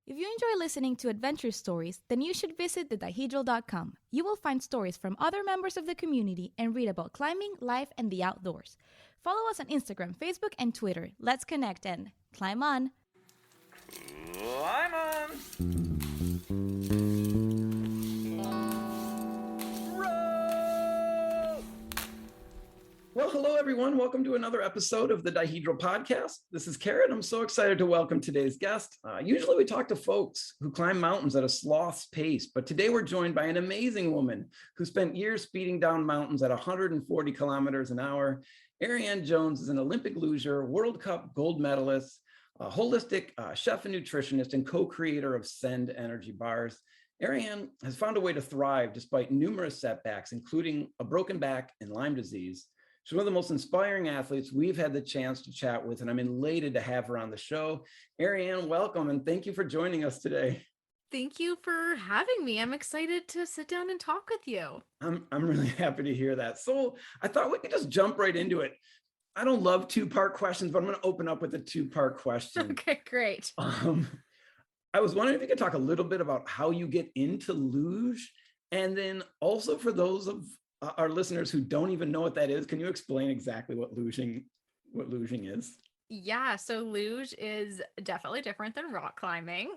If you enjoy listening to adventure stories, then you should visit thedihedral.com. You will find stories from other members of the community and read about climbing, life, and the outdoors. Follow us on Instagram, Facebook, and Twitter. Let's connect and climb on! Climb on! Well, hello, everyone. Welcome to another episode of the Dihedral Podcast. This is Karen. I'm so excited to welcome today's guest. Usually we talk to folks who climb mountains at a sloth's pace, but today we're joined by an amazing woman who spent years speeding down mountains at 140 kilometers an hour. Arianne Jones is an Olympic luger, World Cup gold medalist, a holistic chef and nutritionist, and co-creator of Send Energy Bars. Arianne has found a way to thrive despite numerous setbacks, including a broken back and Lyme disease. She's one of the most inspiring athletes we've had the chance to chat with, and I'm elated to have her on the show. Arianne, welcome, and thank you for joining us today. Thank you for having me. I'm excited to sit down and talk with you. I'm really happy to hear that. So I thought we could just jump right into it. I don't love two-part questions, but I'm going to open up with a two-part question. Okay, great. I was wondering if you could talk a little bit about how you get into luge, and then also for those of our listeners who don't even know what that is, can you explain exactly what luging is? Yeah, so luge is definitely different than rock climbing.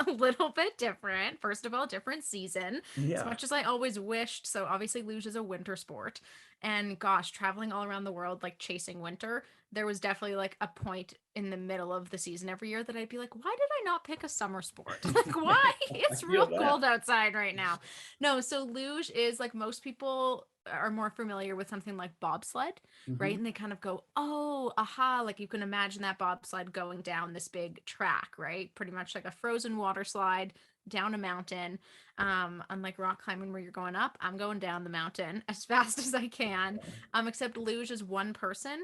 A little bit different. First of all, different season. As much as I always wished. So obviously luge is a winter sport. And gosh, traveling all around the world, like chasing winter, there was definitely like a point in the middle of the season every year that I'd be like, why did I not pick a summer sport? Like, why? It's real cold outside right now. No, so luge is like most people are more familiar with something like bobsled, right? And they kind of go, oh, aha, like you can imagine that bobsled going down this big track, right? Pretty much like a frozen water slide down a mountain. Unlike rock climbing where you're going up, I'm going down the mountain as fast as I can. Except luge is one person,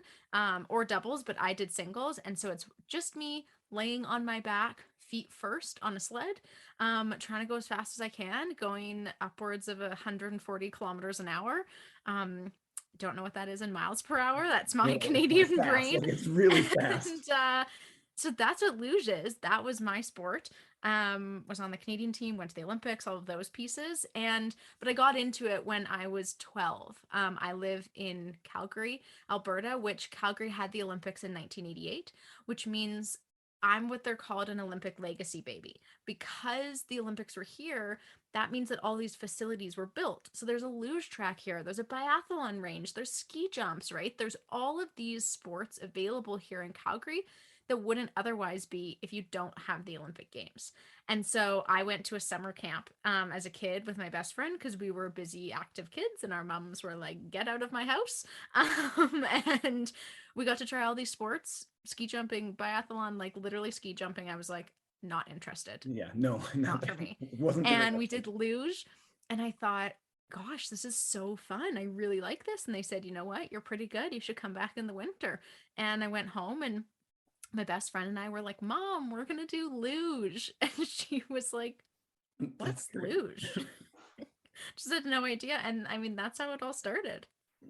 or doubles, but I did singles. And so it's just me laying on my back, feet first on a sled, trying to go as fast as I can, going upwards of 140 kilometers an hour. Don't know what that is in miles per hour. That's my Canadian brain. Like it's really fast. And so that's what luge is. That was my sport. Was on the Canadian team, went to the Olympics, all of those pieces. But I got into it when I was 12. I live in Calgary, Alberta, which Calgary had the Olympics in 1988, which means I'm what they're called an Olympic legacy baby. Because the Olympics were here, that means that all these facilities were built. So there's a luge track here, there's a biathlon range, there's ski jumps, right? There's all of these sports available here in Calgary that wouldn't otherwise be if you don't have the Olympic Games. And so I went to a summer camp as a kid with my best friend because we were busy, active kids, and our moms were like, get out of my house. And we got to try all these sports, ski jumping, biathlon, like literally ski jumping. I was like, not interested. Yeah, no, not for me. And we did luge, and I thought, gosh, this is so fun. I really like this. And they said, you know what? You're pretty good. You should come back in the winter. And I went home, and my best friend and I were like, Mom, we're going to do luge. And she was like, what's luge? Just had no idea. And I mean, that's how it all started.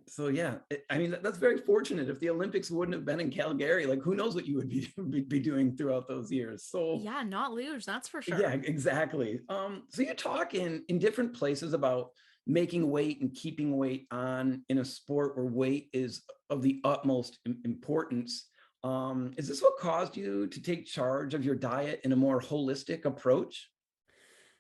So yeah, that's very fortunate. If the Olympics wouldn't have been in Calgary, like who knows what you would be doing throughout those years. So yeah, not luge, that's for sure. Yeah, exactly. So you talk in different places about making weight and keeping weight on in a sport where weight is of the utmost importance. Is this what caused you to take charge of your diet in a more holistic approach?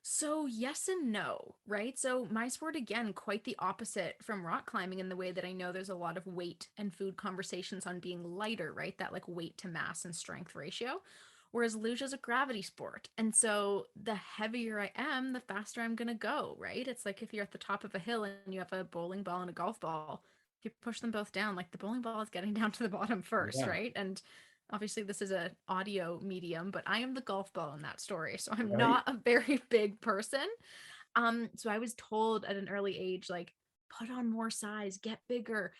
So yes and no, right? So my sport, again, quite the opposite from rock climbing in the way that I know there's a lot of weight and food conversations on being lighter, right? That like weight to mass and strength ratio. Whereas luge is a gravity sport. And so the heavier I am, the faster I'm going to go, right? It's like if you're at the top of a hill and you have a bowling ball and a golf ball, if you push them both down, like the bowling ball is getting down to the bottom first, right? And obviously this is an audio medium, but I am the golf ball in that story. So I'm not a very big person. So I was told at an early age, like, put on more size, get bigger.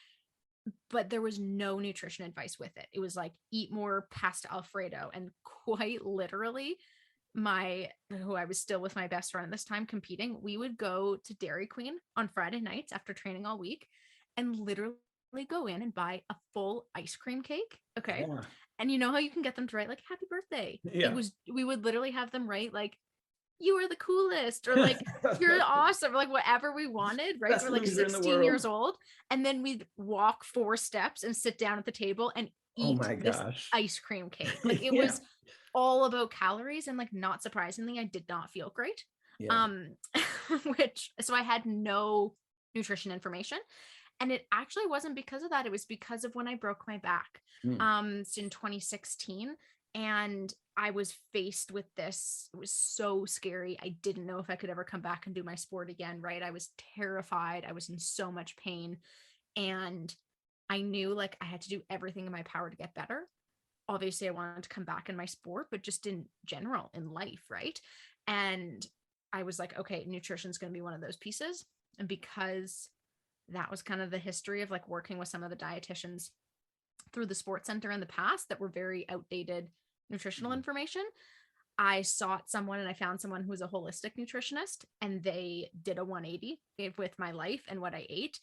But there was no nutrition advice with it. It was like, eat more pasta Alfredo. And quite literally, who I was still with my best friend at this time competing, we would go to Dairy Queen on Friday nights after training all week and literally go in and buy a full ice cream cake. Okay. Yeah. And you know how you can get them to write like happy birthday? Yeah. We would literally have them write like, you are the coolest, or like, you're awesome, or like whatever we wanted, right? Best We're like loser in the 16 years world. old. And then we'd walk 4 steps and sit down at the table and Oh eat my this gosh. ice cream cake. Like it Yeah. was all about calories. And like, not surprisingly, I did not feel great. Yeah. So I had no nutrition information. And it actually wasn't because of that. It was because of when I broke my back. So in 2016. And I was faced with this. It was so scary. I didn't know if I could ever come back and do my sport again, right? I was terrified. I was in so much pain. And I knew like I had to do everything in my power to get better. Obviously, I wanted to come back in my sport, but just in general, in life, right? And I was like, okay, nutrition is going to be one of those pieces. And because that was kind of the history of like working with some of the dietitians through the sports center in the past that were very outdated nutritional information, I sought someone and I found someone who was a holistic nutritionist, and they did a 180 with my life and what I ate.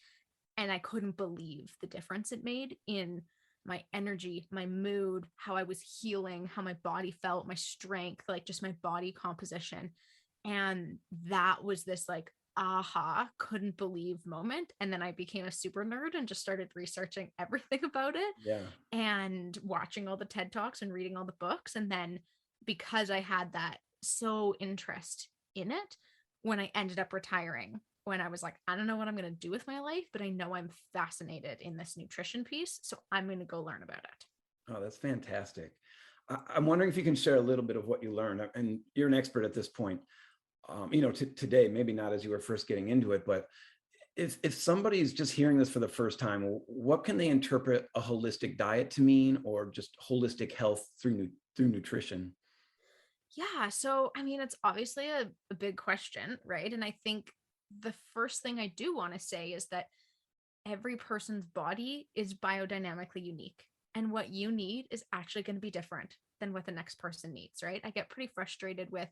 And I couldn't believe the difference it made in my energy, my mood, how I was healing, how my body felt, my strength, like just my body composition. And that was this like aha, couldn't believe moment. And then I became a super nerd and just started researching everything about it. Yeah. And watching all the TED Talks and reading all the books. And then because I had that so interest in it, when I ended up retiring, when I was like, I don't know what I'm going to do with my life, but I know I'm fascinated in this nutrition piece. So I'm going to go learn about it. Oh, that's fantastic. I'm wondering if you can share a little bit of what you learned. And you're an expert at this point. Today, maybe not as you were first getting into it, but if somebody's just hearing this for the first time, what can they interpret a holistic diet to mean, or just holistic health through nutrition? Yeah. So, I mean, it's obviously a big question, right? And I think the first thing I do want to say is that every person's body is biodynamically unique. And what you need is actually going to be different than what the next person needs, right? I get pretty frustrated with,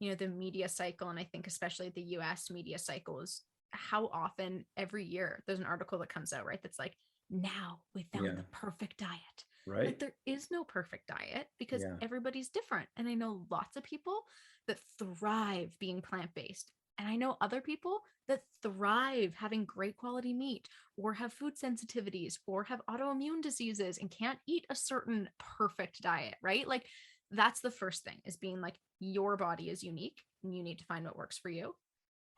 the media cycle. And I think especially the US media cycle is how often every year there's an article that comes out, right? That's like, now we found the perfect diet. Right. Like there is no perfect diet because everybody's different. And I know lots of people that thrive being plant-based. And I know other people that thrive having great quality meat, or have food sensitivities, or have autoimmune diseases and can't eat a certain perfect diet, right? Like that's the first thing, is being like, your body is unique and you need to find what works for you.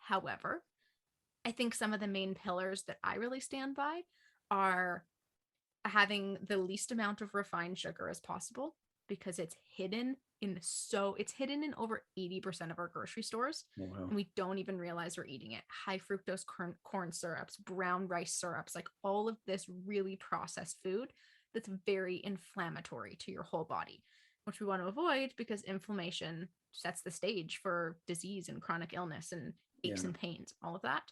However, I think some of the main pillars that I really stand by are having the least amount of refined sugar as possible, because it's hidden in over 80% of our grocery stores. Oh, wow. And we don't even realize we're eating it. High fructose corn syrups, brown rice syrups, like all of this really processed food that's very inflammatory to your whole body, which we want to avoid because inflammation sets the stage for disease and chronic illness and aches and pains, all of that.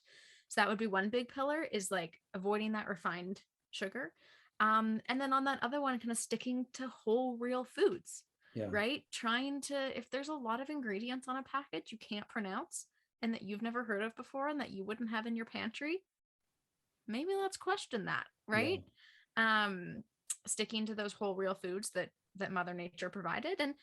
So that would be one big pillar, is like avoiding that refined sugar. And then on that other one, kind of sticking to whole real foods, right? Trying to, if there's a lot of ingredients on a package you can't pronounce and that you've never heard of before and that you wouldn't have in your pantry, maybe let's question that, right? Sticking to those whole real foods that Mother Nature provided. And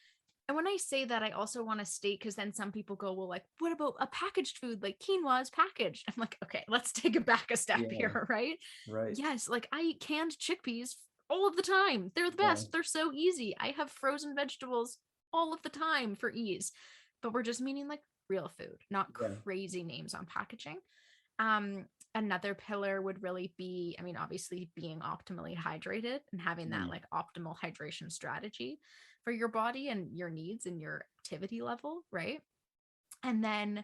when I say that, I also want to state, because then some people go, well, like, what about a packaged food? Like quinoa is packaged. I'm like, okay, let's take it back a step here, right? Right. Yes, like I eat canned chickpeas all of the time. They're the best. They're so easy. I have frozen vegetables all of the time for ease. But we're just meaning like real food, not crazy names on packaging. Another pillar would really be, I mean, obviously being optimally hydrated and having that like optimal hydration strategy for your body and your needs and your activity level, right? And then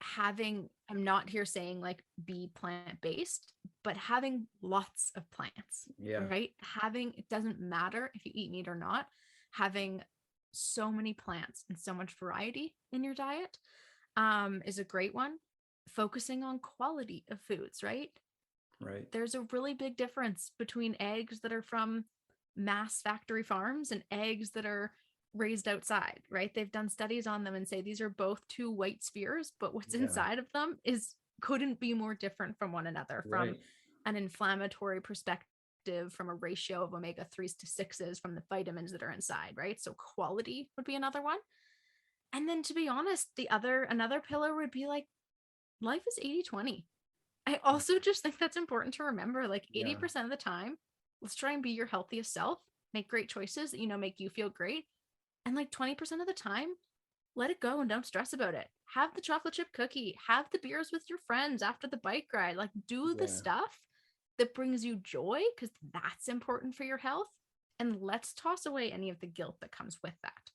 having, I'm not here saying like be plant-based, but having lots of plants, right? It doesn't matter if you eat meat or not, having so many plants and so much variety in your diet is a great one. Focusing on quality of foods, right? Right. There's a really big difference between eggs that are from mass factory farms and eggs that are raised outside, right? They've done studies on them and say these are both two white spheres, but what's inside of them couldn't be more different from one another, from an inflammatory perspective, perspective from a ratio of omega-3s to 6s from the vitamins that are inside, right? So quality would be another one. And then to be honest, another pillar would be like, life is 80-20. I also just think that's important to remember, like 80% of the time, let's try and be your healthiest self, make great choices that, make you feel great. And like 20% of the time, let it go and don't stress about it. Have the chocolate chip cookie, have the beers with your friends after the bike ride, like do the stuff that brings you joy, because that's important for your health. And let's toss away any of the guilt that comes with that.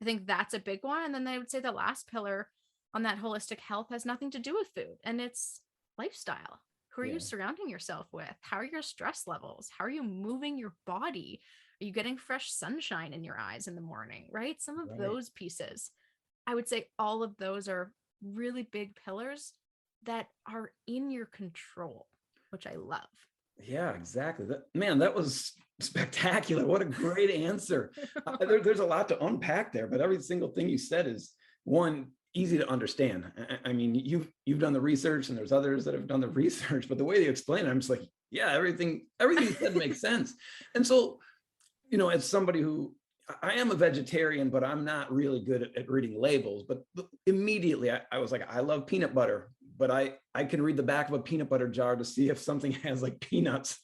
I think that's a big one. And then I would say the last pillar on that holistic health has nothing to do with food, and it's lifestyle. Who are you surrounding yourself with? How are your stress levels? How are you moving your body? Are you getting fresh sunshine in your eyes in the morning, right? Some of those pieces. I would say all of those are really big pillars that are in your control, which I love. Yeah, exactly. That was spectacular. What a great answer. There's a lot to unpack there, but every single thing you said is, one, easy to understand. I mean, you've done the research, and there's others that have done the research, but the way you explain it, I'm just like, yeah, everything you said makes sense. And so, as somebody who, I am a vegetarian, but I'm not really good at reading labels. But immediately I was like, I love peanut butter, but I can read the back of a peanut butter jar to see if something has like peanuts.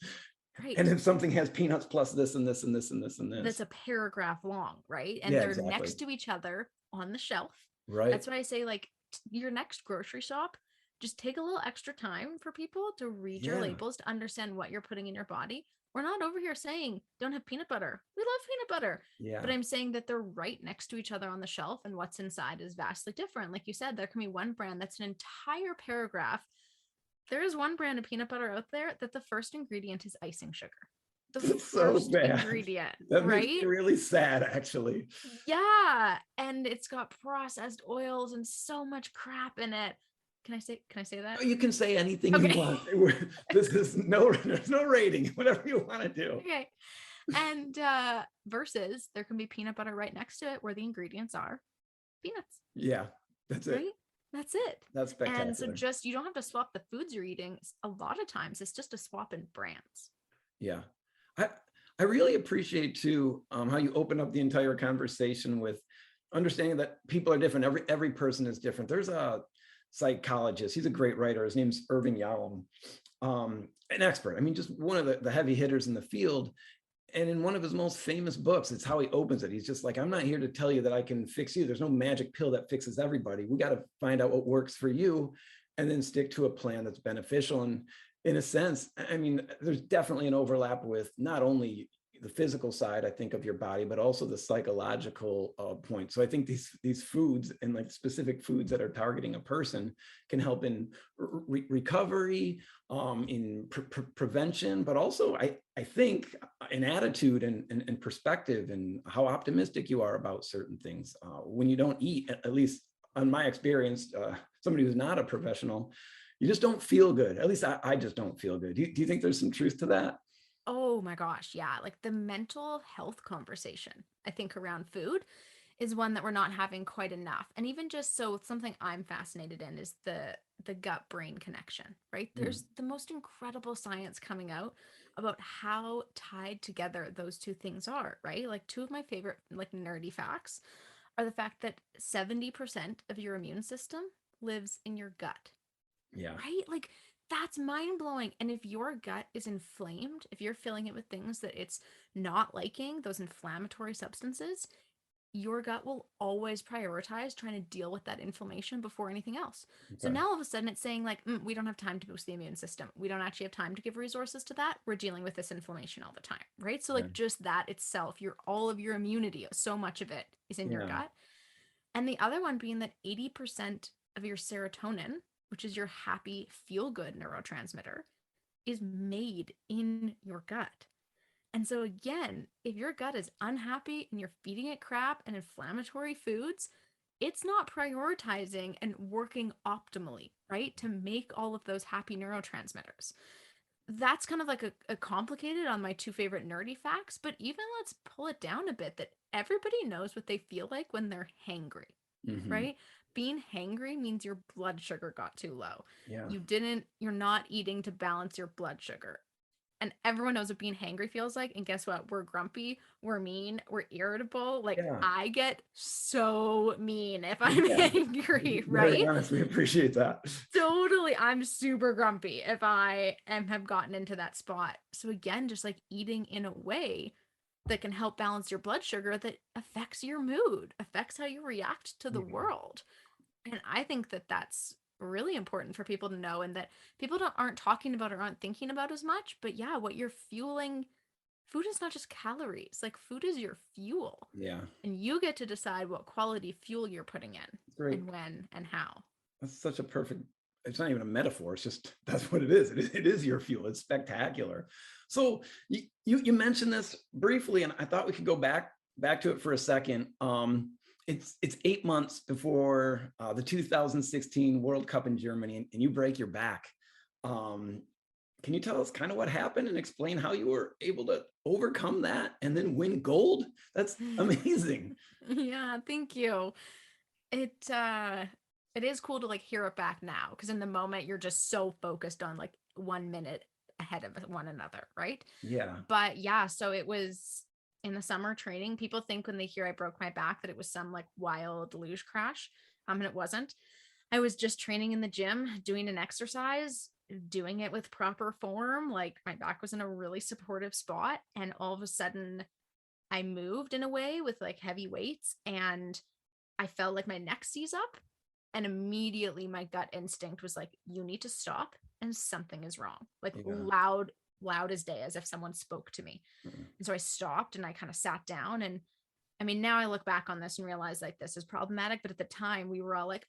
Right. And if something has peanuts plus this and this and this and this and this. That's a paragraph long, right? And they're next to each other on the shelf. Right. That's why I say, like, your next grocery shop, just take a little extra time for people to read your labels, to understand what you're putting in your body. We're not over here saying don't have peanut butter. We love peanut butter. Yeah. But I'm saying that they're right next to each other on the shelf, and what's inside is vastly different. Like you said, there can be one brand that's an entire paragraph. There is one brand of peanut butter out there that the first ingredient is icing sugar. The first ingredient, that makes me really sad, actually. Yeah. And it's got processed oils and so much crap in it. Can I say that? Oh, you can say anything you want. There's no rating, whatever you want to do. Okay. And versus there can be peanut butter right next to it where the ingredients are peanuts. Yeah, that's it. Right? That's it. That's spectacular. And so you don't have to swap the foods you're eating. A lot of times it's just a swap in brands. Yeah. I really appreciate too how you open up the entire conversation with understanding that people are different. Every person is different. There's a psychologist. He's a great writer. His name's Irving Yalom, an expert. I mean, just one of the heavy hitters in the field. And in one of his most famous books, it's how he opens it. He's just like, I'm not here to tell you that I can fix you. There's no magic pill that fixes everybody. We got to find out what works for you and then stick to a plan that's beneficial. And in a sense, I mean, there's definitely an overlap with not only the physical side, I think, of your body, but also the psychological point. So I think these foods, and like specific foods that are targeting a person, can help in recovery, in prevention, but also I think in attitude and perspective, and how optimistic you are about certain things. When you don't eat, at least on my experience, somebody who's not a professional, you just don't feel good. At least I just don't feel good. Do you think there's some truth to that? Oh my gosh. Yeah. Like the mental health conversation, I think, around food is one that we're not having quite enough. And even just so, something I'm fascinated in is the gut brain connection, right? There's the most incredible science coming out about how tied together those two things are, right? Like two of my favorite, like, nerdy facts are the fact that 70% of your immune system lives in your gut. Yeah. Right? Like, that's mind-blowing. And if your gut is inflamed, if you're filling it with things that it's not liking, those inflammatory substances, your gut will always prioritize trying to deal with that inflammation before anything else. Okay. So now all of a sudden it's saying, like, we don't have time to boost the immune system. We don't actually have time to give resources to that. We're dealing with this inflammation all the time, right? So like just that itself, all of your immunity, so much of it is in your gut. And the other one being that 80% of your serotonin, which is your happy, feel-good neurotransmitter, is made in your gut. And so again, if your gut is unhappy and you're feeding it crap and inflammatory foods, it's not prioritizing and working optimally, right, to make all of those happy neurotransmitters. That's kind of like a complicated on my two favorite nerdy facts, but even let's pull it down a bit that everybody knows what they feel like when they're hangry, right? Being hangry means your blood sugar got too low. Yeah. You're not eating to balance your blood sugar. And everyone knows what being hangry feels like. And guess what? We're grumpy, we're mean, we're irritable. Like Yeah. I get so mean if I'm angry, Very right? honest. We appreciate that. Totally. I'm super grumpy if have gotten into that spot. So again, just like eating in a way that can help balance your blood sugar that affects your mood, affects how you react to the Yeah. world. And I think that that's really important for people to know, and that people aren't talking about or aren't thinking about as much. But yeah, what you're fueling, food is not just calories. Like food is your fuel. Yeah. And you get to decide what quality fuel you're putting in Great. and when and how. That's such a perfect, it's not even a metaphor. It's just, that's what it is. It is your fuel. It's spectacular. So you mentioned this briefly, and I thought we could go back to it for a second. It's 8 months before the 2016 World Cup in Germany, and you break your back. Can you tell us kind of what happened and explain how you were able to overcome that and then win gold? That's amazing. Yeah, thank you. It is cool to like hear it back now, because in the moment you're just so focused on like 1 minute ahead of one another, right? Yeah. But yeah, so it was in the summer training. People think when they hear I broke my back that it was some like wild luge crash. And it wasn't. I was just training in the gym, doing an exercise, doing it with proper form. Like my back was in a really supportive spot. And all of a sudden I moved in a way with like heavy weights, and I felt like my neck seize up. And immediately my gut instinct was like, you need to stop, and something is wrong. Like loud as day, as if someone spoke to me. Mm-hmm. And so I stopped and I kind of sat down. And I mean, now I look back on this and realize like this is problematic. But at the time we were all like,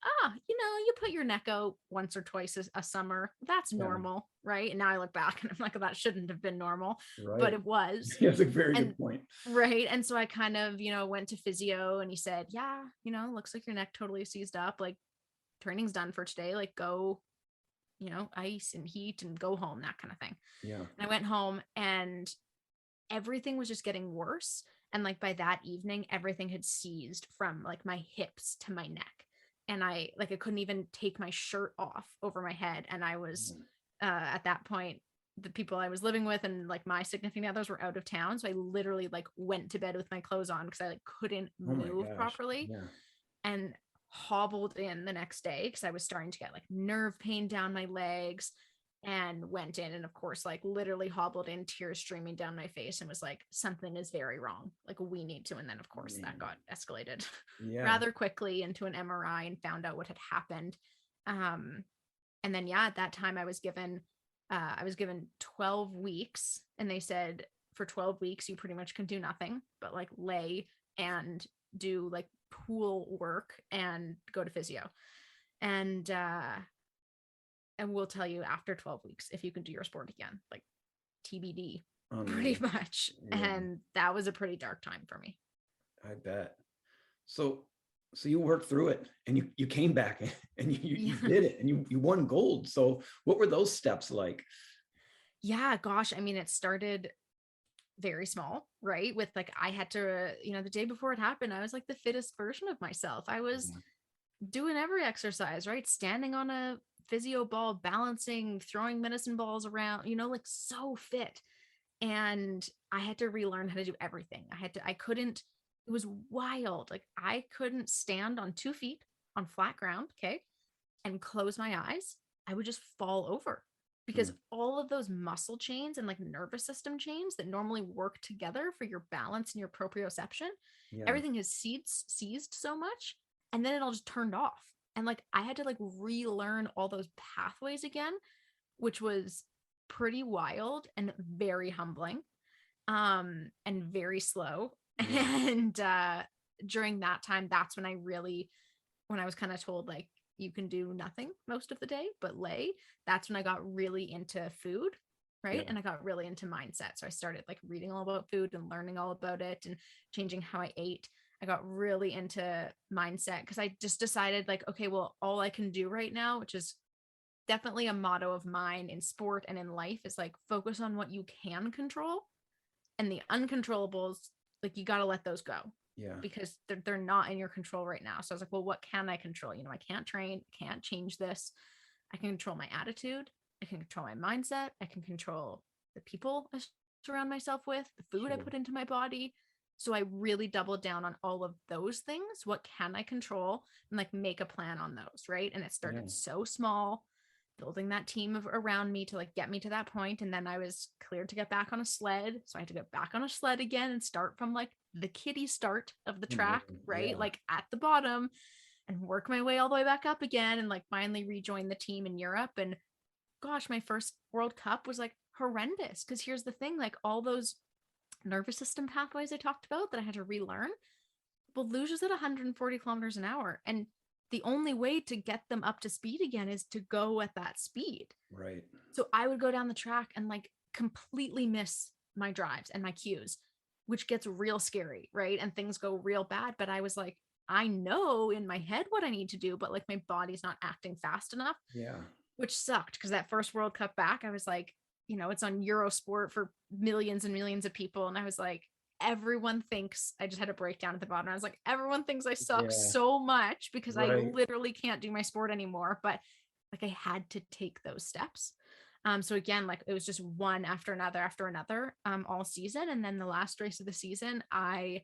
you put your neck out once or twice a summer. That's normal. Right. And now I look back and I'm like, that shouldn't have been normal, but it was. That's a very good point. Right. And so I kind of, went to physio, and he said, yeah, looks like your neck totally seized up. Like training's done for today. Like go, ice and heat and go home, that kind of thing. Yeah. And I went home, and everything was just getting worse. And like by that evening, everything had seized from like my hips to my neck. And I couldn't even take my shirt off over my head. And I was at that point, the people I was living with and like my significant others were out of town. So I literally like went to bed with my clothes on because I like couldn't move properly. Yeah. And hobbled in the next day because I was starting to get like nerve pain down my legs, and went in, and of course like literally hobbled in, tears streaming down my face, and was like, something is very wrong, like we need to. And then of course that got escalated rather quickly into an MRI and found out what had happened. And then at that time I was given 12 weeks, and they said for 12 weeks you pretty much can do nothing but like lay and do like pool work and go to physio. And we'll tell you after 12 weeks if you can do your sport again, like TBD, pretty much. Yeah. And that was a pretty dark time for me. I bet. So you worked through it, and you came back, and you did it, and you won gold. So what were those steps like? Yeah, gosh. I mean, it started very small, right? With like, I had to, the day before it happened, I was like the fittest version of myself. I was doing every exercise, right? Standing on a physio ball, balancing, throwing medicine balls around, like so fit. And I had to relearn how to do everything. It was wild. Like I couldn't stand on 2 feet on flat ground, okay, and close my eyes. I would just fall over, because all of those muscle chains and like nervous system chains that normally work together for your balance and your proprioception, everything is seized so much. And then it all just turned off. And like, I had to like relearn all those pathways again, which was pretty wild and very humbling, and very slow. And during that time, that's when I was kind of told like, you can do nothing most of the day, but lay. That's when I got really into food, right? And I got really into mindset. So I started like reading all about food and learning all about it and changing how I ate. I got really into mindset because I just decided like, okay, well, all I can do right now, which is definitely a motto of mine in sport and in life, is like focus on what you can control, and the uncontrollables, like you got to let those go. Yeah. Because they're not in your control right now. So I was like, well, what can I control? I can't train, can't change this. I can control my attitude. I can control my mindset. I can control the people I surround myself with, the food I Sure. put into my body. So I really doubled down on all of those things. What can I control, and like make a plan on those, right? And it Yeah. started so small, building that team around me to like get me to that point. And then I was cleared to get back on a sled. So I had to get back on a sled again and start from like the kiddie start of the track, right? Yeah. Like at the bottom, and work my way all the way back up again, and like finally rejoin the team in Europe. And gosh, my first World Cup was like horrendous. Cause here's the thing, like all those nervous system pathways I talked about that I had to relearn, well, luge is at 140 kilometers an hour. And the only way to get them up to speed again is to go at that speed. Right. So I would go down the track and like completely miss my drives and my cues, which gets real scary, right? And things go real bad. But I was like, I know in my head what I need to do, but like my body's not acting fast enough. Yeah. Which sucked, because that first World Cup back, I was like, it's on Eurosport for millions and millions of people. And I was like, everyone thinks, I just had a breakdown at the bottom. I was like, everyone thinks I suck so much because I literally can't do my sport anymore. But like I had to take those steps. So again, like it was just one after another, all season. And then the last race of the season, I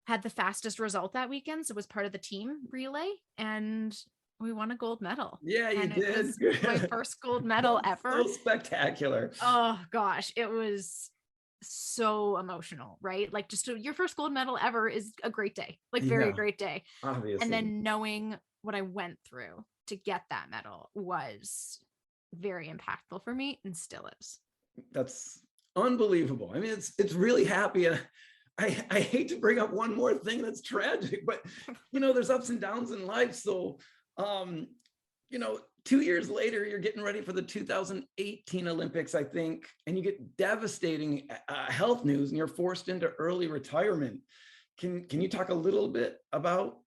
had the fastest result that weekend. So it was part of the team relay, and we won a gold medal. Yeah, you and did. It was my first gold medal ever. So spectacular. Oh gosh, it was so emotional, right? Like just your first gold medal ever is a great day, like very great day. Obviously. And then knowing what I went through to get that medal was very impactful for me, and still is. That's unbelievable. I mean, it's really happy. I hate to bring up one more thing that's tragic, but there's ups and downs in life. So 2 years later, you're getting ready for the 2018 Olympics, I think, and you get devastating health news, and you're forced into early retirement. Can you talk a little bit about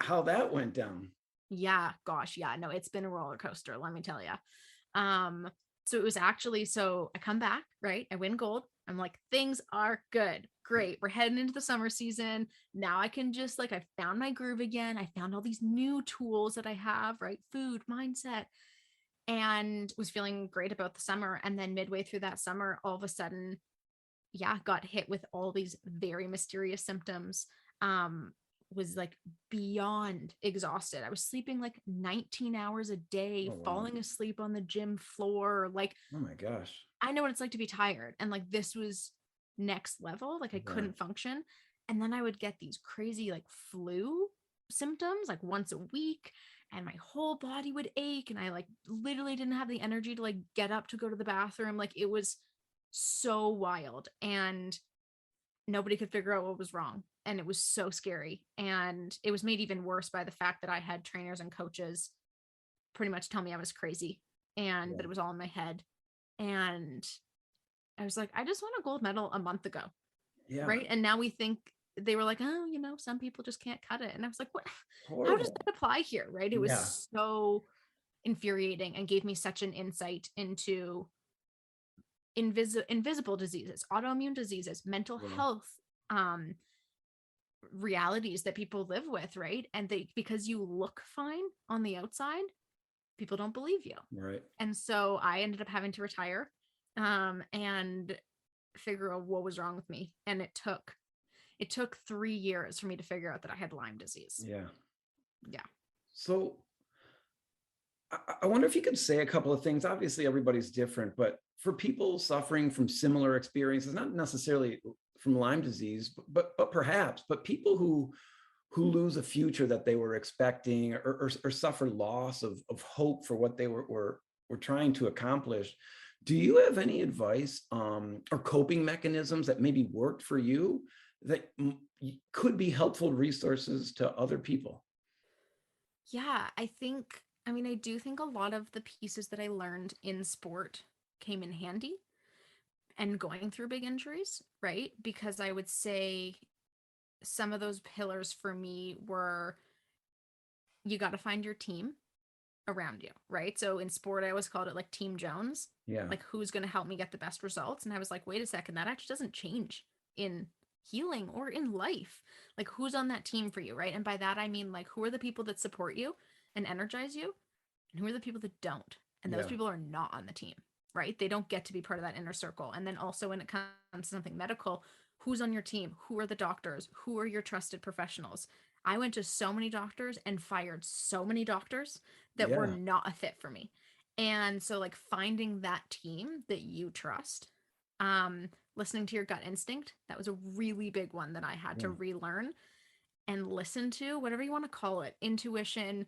how that went down? Yeah, gosh, yeah, no, it's been a roller coaster, let me tell you. So it was actually, so I come back, right? I win gold. I'm like, things are good. Great. We're heading into the summer season. Now I can just like, I found my groove again. I found all these new tools that I have, right? Food, mindset, and was feeling great about the summer. And then midway through that summer, all of a sudden, got hit with all these very mysterious symptoms. Was like beyond exhausted. I was sleeping like 19 hours a day, falling asleep on the gym floor. Like, oh my gosh, I know what it's like to be tired. And like, this was next level. Like I couldn't function. And then I would get these crazy like flu symptoms like once a week, and my whole body would ache. And I like literally didn't have the energy to like get up to go to the bathroom. Like it was so wild, and nobody could figure out what was wrong. And it was so scary. And it was made even worse by the fact that I had trainers and coaches pretty much tell me I was crazy and that it was all in my head. And I was like, I just won a gold medal a month ago. Yeah. Right. And now they were like, oh, some people just can't cut it. And I was like, what? Horrible. How does that apply here? Right. It was so infuriating, and gave me such an insight into invisible diseases, autoimmune diseases, mental health, realities that people live with, right? And because you look fine on the outside, people don't believe you. Right. And so I ended up having to retire and figure out what was wrong with me. And it took 3 years for me to figure out that I had Lyme disease. Yeah. Yeah. So I wonder if you could say a couple of things. Obviously, everybody's different, but for people suffering from similar experiences, not necessarily from Lyme disease, but perhaps, but people who lose a future that they were expecting, or suffer loss of hope for what they were trying to accomplish. Do you have any advice or coping mechanisms that maybe worked for you that could be helpful resources to other people? Yeah, I do think a lot of the pieces that I learned in sport came in handy, and going through big injuries, right? Because I would say some of those pillars for me were, you got to find your team around you, right? So in sport, I always called it like Team Jones. Yeah. Like, who's going to help me get the best results? And I was like, wait a second, that actually doesn't change in healing or in life. Like, who's on that team for you, right? And by that, I mean, like, who are the people that support you and energize you? And who are the people that don't? And those people are not on the team, right? They don't get to be part of that inner circle. And then also when it comes to something medical, who's on your team? Who are the doctors? Who are your trusted professionals? I went to so many doctors and fired so many doctors that were not a fit for me. And so like finding that team that you trust, listening to your gut instinct, that was a really big one that I had to relearn and listen to, whatever you want to call it, intuition,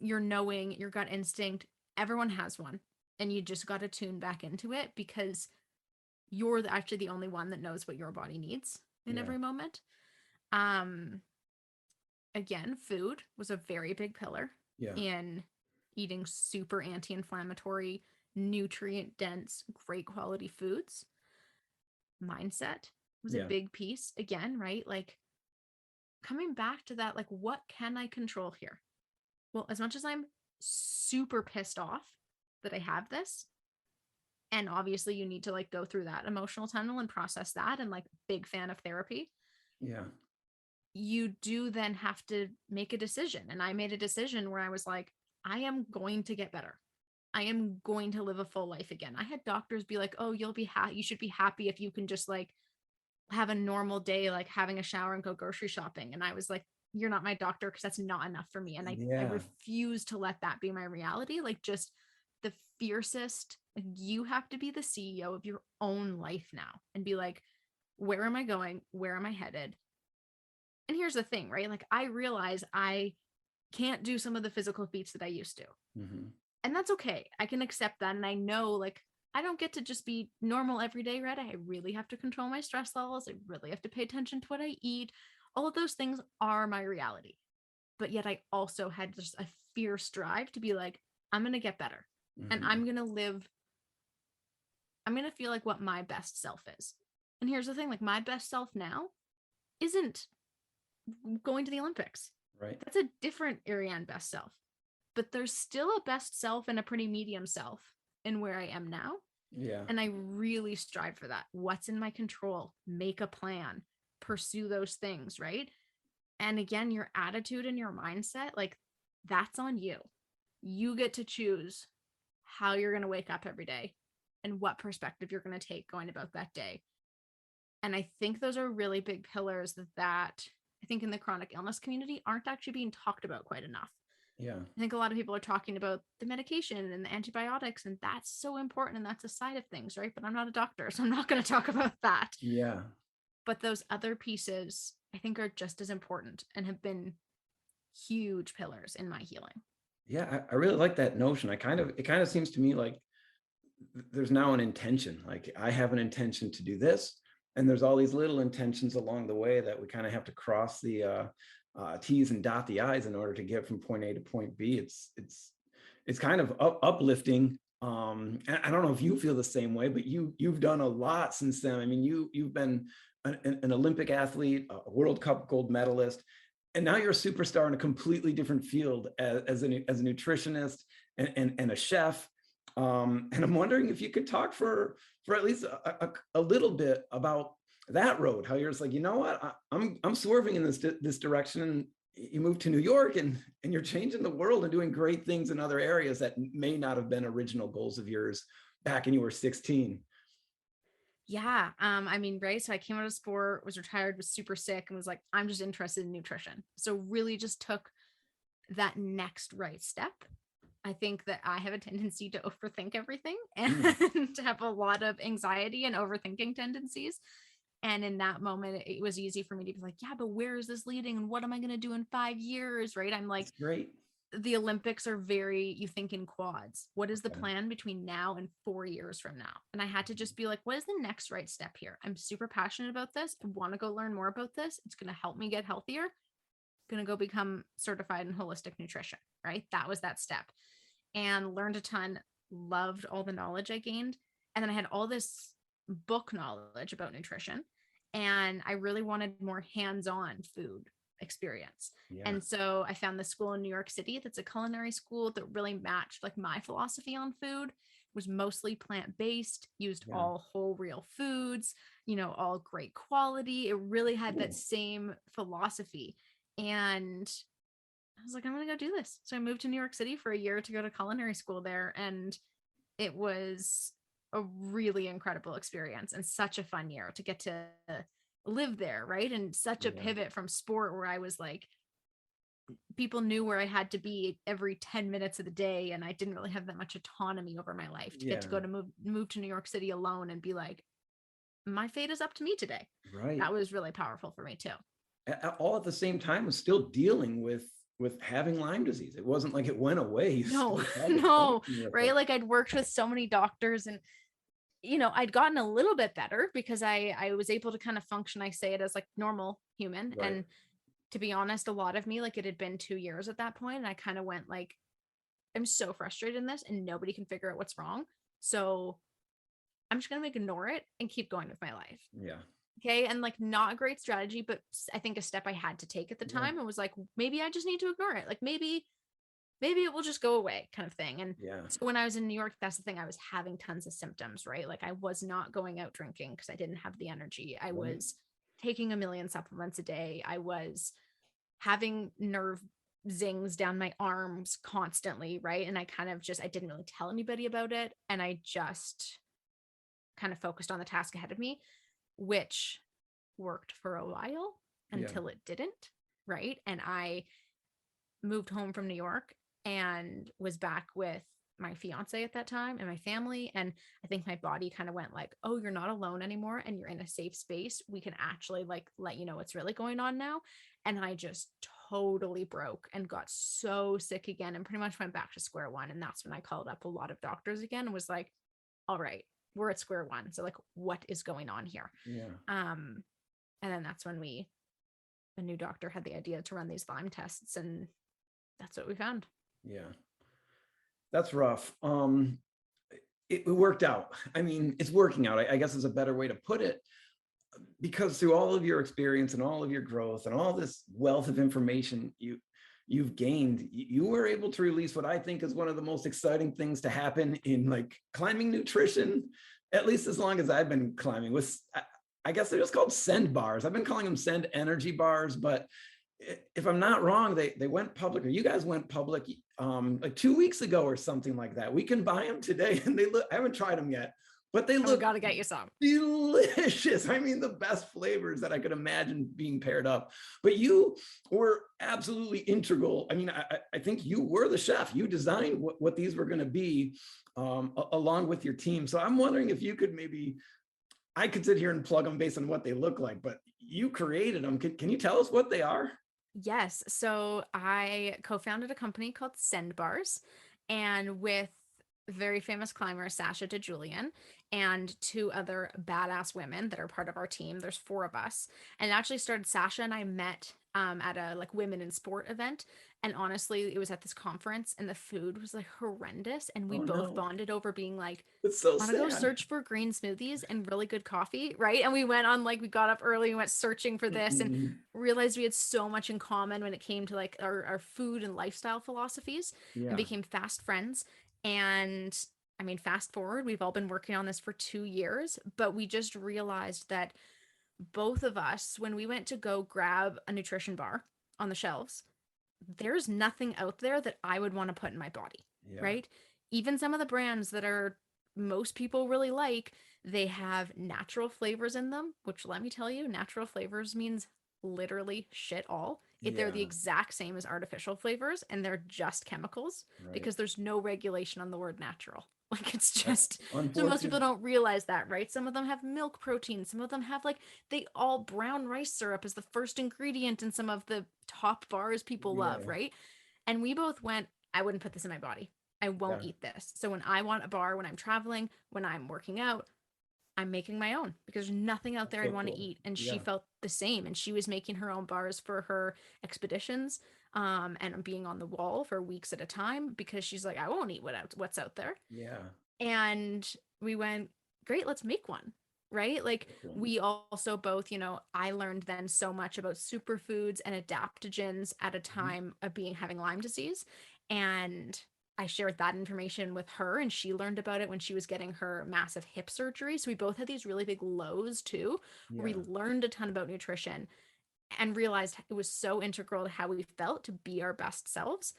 your knowing, your gut instinct. Everyone has one, and you just got to tune back into it because you're actually the only one that knows what your body needs in every moment. Again, food was a very big pillar in eating super anti-inflammatory, nutrient dense, great quality foods. Mindset was a big piece again, right? Like coming back to that, like, what can I control here? Well, as much as I'm super pissed off that I have this, and obviously you need to like go through that emotional tunnel and process that, and like big fan of therapy. You do then have to make a decision. And I made a decision where I was like, I am going to get better. I am going to live a full life again. I had doctors be like, oh, you'll be you should be happy if you can just like have a normal day, like having a shower and go grocery shopping. And I was like, you're not my doctor, because that's not enough for me. And I refuse to let that be my reality. Like just the fiercest, like you have to be the CEO of your own life now and be like, where am I going? Where am I headed? And here's the thing, right? Like I realize I can't do some of the physical feats that I used to. And that's okay. I can accept that. And I know like I don't get to just be normal every day, right? I really have to control my stress levels. I really have to pay attention to what I eat. All of those things are my reality. But yet I also had just a fierce drive to be like, I'm going to get better. And I'm going to feel like what my best self is. And here's the thing, like my best self now isn't going to the Olympics. Right. That's a different Arianne best self. But there's still a best self and a pretty medium self in where I am now. And I really strive for that. What's in my control? Make a plan. Pursue those things, right? And again, your attitude and your mindset, like that's on you. You get to choose how you're going to wake up every day and what perspective you're going to take going about that day. And I think those are really big pillars that I think in the chronic illness community aren't actually being talked about quite enough. I think a lot of people are talking about the medication and the antibiotics, and that's so important. And that's a side of things, right? But I'm not a doctor, so I'm not going to talk about that. But those other pieces I think are just as important and have been huge pillars in my healing. I really like that notion. It kind of seems to me like there's now an intention, like I have an intention to do this. And there's all these little intentions along the way that we kind of have to cross the T's and dot the I's in order to get from point A to point B. It's kind of uplifting. And I don't know if you feel the same way, but you've done a lot since then. I mean, you've been an Olympic athlete, a World Cup gold medalist, and now you're a superstar in a completely different field as a nutritionist and a chef. And I'm wondering if you could talk for at least a little bit about that road, how you're just like, you know what, I'm swerving in this direction, and you moved to New York and you're changing the world and doing great things in other areas that may not have been original goals of yours back when you were 16. Yeah. I mean, right. So I came out of sport, was retired, was super sick, and was like, I'm just interested in nutrition. So really just took that next right step. I think that I have a tendency to overthink everything and to have a lot of anxiety and overthinking tendencies. And in that moment, it was easy for me to be like, yeah, but where is this leading? And what am I going to do in 5 years? Right. I'm like, that's great. The Olympics are you think in quads. What is the plan between now and 4 years from now? And I had to just be like, what is the next right step here? I'm super passionate about this. I want to go learn more about this. It's going to help me get healthier. Going to go become certified in holistic nutrition. Right. That was that step. And learned a ton, loved all the knowledge I gained. And then I had all this book knowledge about nutrition. And I really wanted more hands-on food experience. And so I found this school in New York City that's a culinary school that really matched like my philosophy on food. It was mostly plant-based, used all whole real foods, all great quality. It really had that same philosophy. And I was like, I'm going to go do this. So I moved to New York City for a year to go to culinary school there. And it was a really incredible experience and such a fun year to get to live there, right? And such a pivot from sport where I was like, people knew where I had to be every 10 minutes of the day, and I didn't really have that much autonomy over my life to get to go to move to New York City alone and be like, my fate is up to me today. Right. That was really powerful for me too. All at the same time, was still dealing with having Lyme disease. It wasn't like it went away. No, right? Like I'd worked with so many doctors, and I'd gotten a little bit better because I was able to kind of function, I say it, as like normal human. Right. And to be honest, a lot of me, like, it had been 2 years at that point, and I kind of went like, I'm so frustrated in this and nobody can figure out what's wrong. So I'm just going to ignore it and keep going with my life. Yeah. Okay. And like, not a great strategy, but I think a step I had to take at the time, and was like, maybe I just need to ignore it. Like maybe it will just go away, kind of thing. And so when I was in New York, that's the thing. I was having tons of symptoms, right? Like I was not going out drinking because I didn't have the energy. I was taking a million supplements a day. I was having nerve zings down my arms constantly, right? And I kind of I didn't really tell anybody about it. And I just kind of focused on the task ahead of me, which worked for a while until it didn't, right? And I moved home from New York and was back with my fiance at that time and my family. And I think my body kind of went like, oh, you're not alone anymore and you're in a safe space. We can actually like let you know what's really going on now. And I just totally broke and got so sick again and pretty much went back to square one. And that's when I called up a lot of doctors again and was like, all right, we're at square one. So like, what is going on here? And then that's when a new doctor had the idea to run these Lyme tests, and that's what we found. Yeah. That's rough. It worked out. I mean, it's working out. I guess is a better way to put it, because through all of your experience and all of your growth and all this wealth of information you've gained, you were able to release what I think is one of the most exciting things to happen in like climbing nutrition, at least as long as I've been climbing. With, I guess they're just called send bars. I've been calling them send energy bars, but if I'm not wrong, they went public, or you guys went public like 2 weeks ago or something like that. We can buy them today, and they look, I haven't tried them yet, but they look, gotta get you some, delicious. I mean, the best flavors that I could imagine being paired up. But you were absolutely integral. I mean, I think you were the chef. You designed what these were going to be, along with your team. So I'm wondering if you could maybe, I could sit here and plug them based on what they look like, but you created them. Can you tell us what they are? Yes. So I co-founded a company called Send Bars, and with very famous climber Sasha DeJulian and 2 other badass women that are part of our team. There's 4 of us, and actually started, Sasha and I met at a like women in sport event, and honestly it was at this conference and the food was like horrendous, and we both bonded over being like, it's so want to go search for green smoothies and really good coffee, right? And we went on, like, we got up early and went searching for this, and realized we had so much in common when it came to like our food and lifestyle philosophies, and became fast friends. And I mean, fast forward, we've all been working on this for 2 years, but we just realized that both of us, when we went to go grab a nutrition bar on the shelves, there's nothing out there that I would want to put in my body, right? Even some of the brands that are most people really like, they have natural flavors in them, which, let me tell you, natural flavors means literally shit all. If they're the exact same as artificial flavors, and they're just chemicals, because there's no regulation on the word natural. Like, it's just, so most people don't realize that, right? Some of them have milk protein. Some of them have like, they all, brown rice syrup is the first ingredient in some of the top bars people love, right? And we both went, I wouldn't put this in my body. I won't eat this. So when I want a bar, when I'm traveling, when I'm working out, I'm making my own, because there's nothing out there I'd want to eat. And she felt the same. And she was making her own bars for her expeditions, and being on the wall for weeks at a time, because she's like, I won't eat what's out there. And we went, great, let's make one. Right? Like, we also both, I learned then so much about superfoods and adaptogens at a time of having Lyme disease. And I shared that information with her, and she learned about it when she was getting her massive hip surgery. So we both had these really big lows too, where we learned a ton about nutrition and realized it was so integral to how we felt to be our best selves.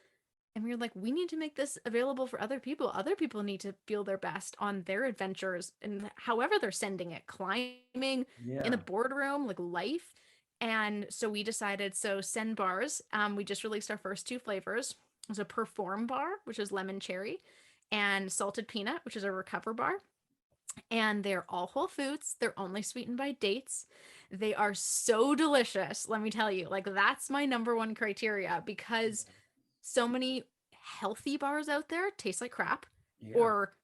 And we were like, we need to make this available for other people. Other people need to feel their best on their adventures and however they're sending it, climbing, in the Yeah. boardroom, like life. And so we decided, so send bars. We just released our first two flavors. There's a perform bar, which is lemon cherry, and salted peanut, which is a recover bar. And they're all whole foods. They're only sweetened by dates. They are so delicious. Let me tell you, like, that's my number one criteria because so many healthy bars out there taste like crap, Yeah. or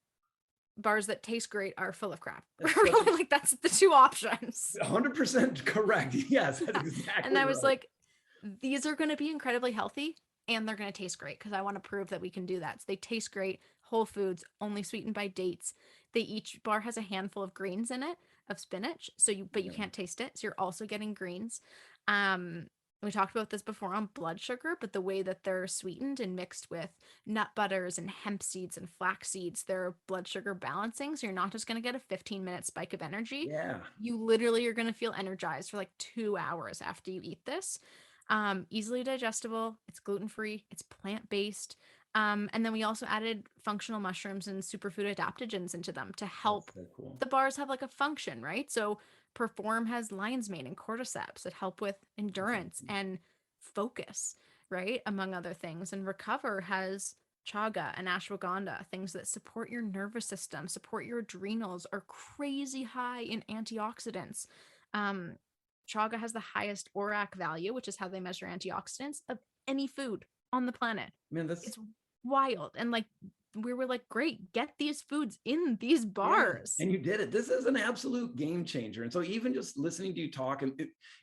bars that taste great are full of crap. That's Really, like, that's the two options. 100% correct. Yes, that's exactly And I was right. like, these are going to be incredibly healthy and they're going to taste great because I want to prove that we can do that. So they taste great, whole foods, only sweetened by dates. They each bar has a handful of greens in it, of spinach. But you Yeah. can't taste it. So you're also getting greens. Um, we talked about this before on blood sugar, but the way that they're sweetened and mixed with nut butters and hemp seeds and flax seeds, they're blood sugar balancing. So you're not just going to get a 15-minute spike of energy. Yeah. You literally are going to feel energized for like 2 hours after you eat this. Easily digestible, it's gluten-free, it's plant-based. And then we also added functional mushrooms and superfood adaptogens into them to That's help so cool. the bars have like a function, right? So Perform has lion's mane and cordyceps that help with That's endurance awesome. and focus, right? Among other things. And Recover has chaga and ashwagandha, things that support your nervous system, support your adrenals, are crazy high in antioxidants. Um, chaga has the highest ORAC value, which is how they measure antioxidants, of any food on the planet. Man, that's It's wild. And like, we were like, great, get these foods in these yeah. bars. And you did it. This is an absolute game changer. And so even just listening to you talk, and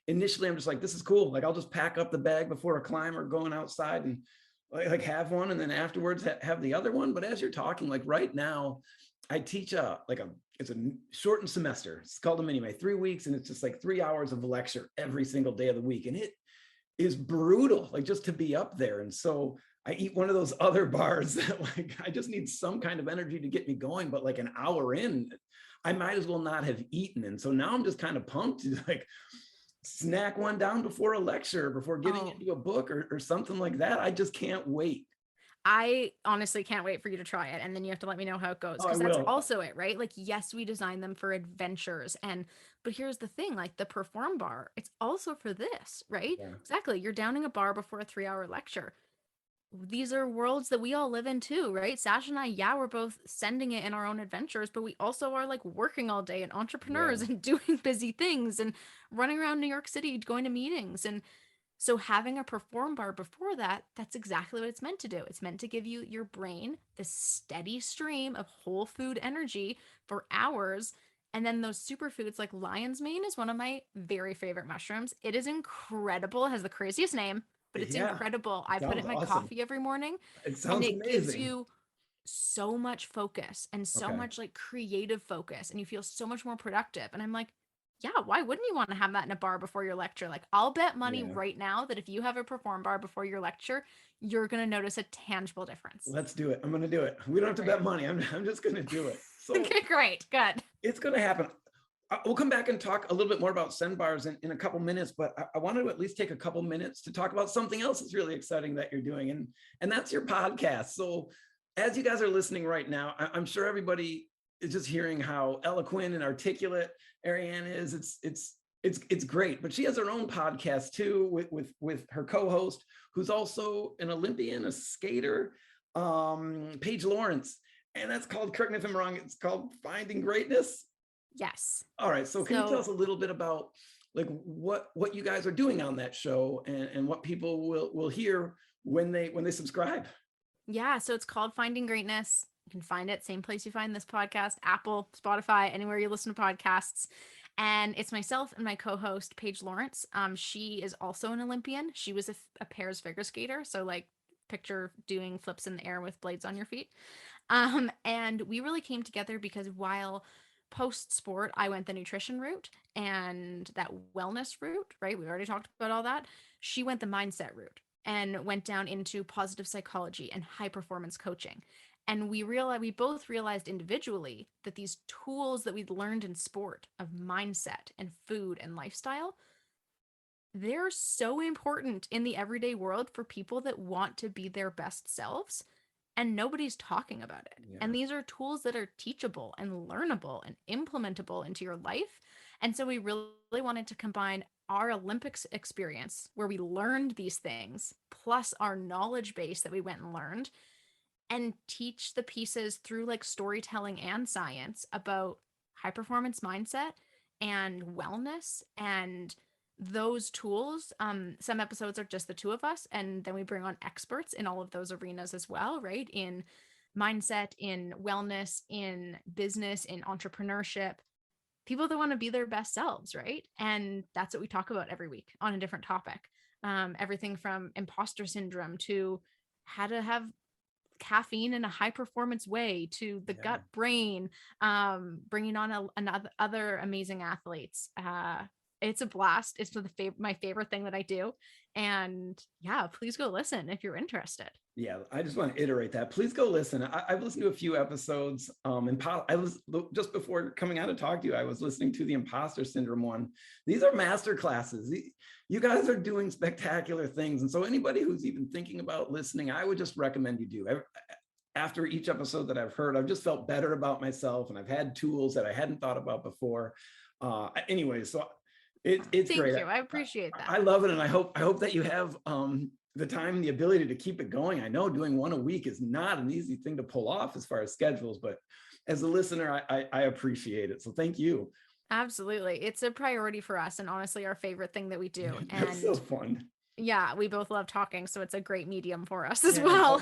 initially I'm just like, this is cool. Like I'll just pack up the bag before a climb or going outside and like have one, and then afterwards have the other one. But as you're talking, like right now, I teach it's a shortened semester. It's called a mini May, 3 weeks, and it's just like 3 hours of lecture every single day of the week. And it is brutal, like just to be up there. And so I eat one of those other bars that like I just need some kind of energy to get me going, but like an hour in, I might as well not have eaten. And so now I'm just kind of pumped to like snack one down before a lecture, before getting Oh, into a book or something like that. I just can't wait. I honestly can't wait for you to try it. And then you have to let me know how it goes. Oh, I Because that's will. also it, right? Like, yes, we designed them for adventures. But here's the thing, like the Perform bar, it's also for this, right? Yeah. Exactly. You're downing a bar before a 3 hour lecture. These are worlds that we all live in too, right? Sasha and I, yeah, we're both sending it in our own adventures, but we also are like working all day and Yeah. entrepreneurs and doing busy things and running around New York City, going to meetings. And so having a Perform bar before that, that's exactly what it's meant to do. It's meant to give you your brain this steady stream of whole food energy for hours. And then those superfoods like lion's mane is one of my very favorite mushrooms. It is incredible. It has the craziest name, but it's Yeah. incredible. It I put it sounds in my awesome. coffee every morning It and sounds it gives amazing. you so much focus and so Okay. much like creative focus and you feel so much more productive. And I'm like, yeah, why wouldn't you want to have that in a bar before your lecture? Like, I'll bet money Yeah. right now that if you have a Perform bar before your lecture, you're going to notice a tangible difference. Let's do it. I'm going to do it. We don't have to Great. bet money. I'm just going to do it. So Okay, great. Good. it's going to happen. We'll come back and talk a little bit more about send bars in a couple minutes, but I wanted to at least take a couple minutes to talk about something else that's really exciting that you're doing, and that's your podcast. So as you guys are listening right now, I'm sure everybody is just hearing how eloquent and articulate Arianne is. It's great, but she has her own podcast too with her co-host, who's also an Olympian, a skater, Paige Lawrence, and that's called, correct me if I'm wrong, it's called Finding Greatness. Yes. All right. So can you tell So us a little bit about like what you guys are doing on that show, and what people will hear when they subscribe? yeah, so it's called Finding Greatness. You can find it same place you find this podcast, Apple, Spotify, anywhere you listen to podcasts. And it's myself and my co-host Paige Lawrence. She is also an Olympian. She was a pairs figure skater, so like picture doing flips in the air with blades on your feet. And we really came together because while post sport, I went the nutrition route and that wellness route, right? We already talked about all that. She went the mindset route and went down into positive psychology and high performance coaching. And we both realized individually that these tools that we'd learned in sport of mindset and food and lifestyle they're so important in the everyday world for people that want to be their best selves, and nobody's talking about it. Yeah. And these are tools that are teachable and learnable and implementable into your life. And so we really wanted to combine our Olympics experience where we learned these things plus our knowledge base that we went and learned, and teach the pieces through like storytelling and science about high performance mindset and wellness and those tools. Some episodes are just the two of us, and then we bring on experts in all of those arenas as well, right? In mindset, in wellness, in business, in entrepreneurship, people that want to be their best selves, right? And that's what we talk about every week on a different topic. Everything from imposter syndrome to how to have caffeine in a high performance way to the gut brain, bringing on another other amazing athletes. It's a blast. It's my favorite thing that I do. And yeah, please go listen if you're interested. Yeah, I just want to iterate that. Please go listen. I've listened to a few episodes. And I was just before coming out to talk to you, I was listening to the imposter syndrome one. These are master classes. You guys are doing spectacular things. And so anybody who's even thinking about listening, I would just recommend you do. After each episode that I've heard, I've just felt better about myself, and I've had tools that I hadn't thought about before. Anyway, so it's Thank great. you. I appreciate that. I love it. And I hope that you have the time and the ability to keep it going. I know doing one a week is not an easy thing to pull off as far as schedules, but as a listener, I appreciate it. So thank you. Absolutely. It's a priority for us, and honestly our favorite thing that we do. That's so fun. Yeah, we both love talking, so it's a great medium for us as well.